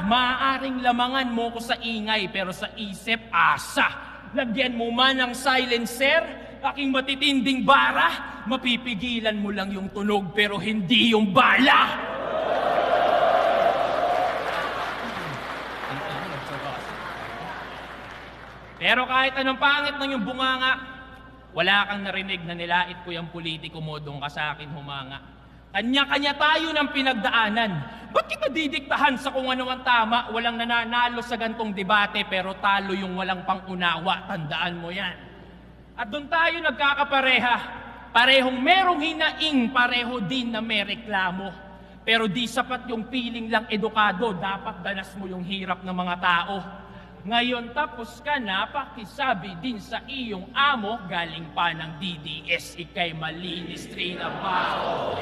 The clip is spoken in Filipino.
Maaaring lamangan mo ko sa ingay pero sa isip, asa. Lagyan mo man ng silencer, aking matitinding bara, mapipigilan mo lang yung tunog pero hindi yung bala. Pero kahit anong pangit ng yung bunganga, wala kang narinig na nilait ko yung politiko mo, doon ka sa akin humanga. Kanya-kanya tayo ng pinagdaanan. Ba't kita didiktahan sa kung ano ang tama? Walang nananalo sa gantong debate pero talo yung walang pangunawa. Tandaan mo yan. At doon tayo nagkakapareha. Parehong merong hinaing, pareho din na may reklamo. Pero di sapat yung piling lang edukado. Dapat danas mo yung hirap ng mga tao. Ngayon tapos ka na, pakisabi din sa iyong amo, galing pa ng DDS, ikay malinis train ang bao.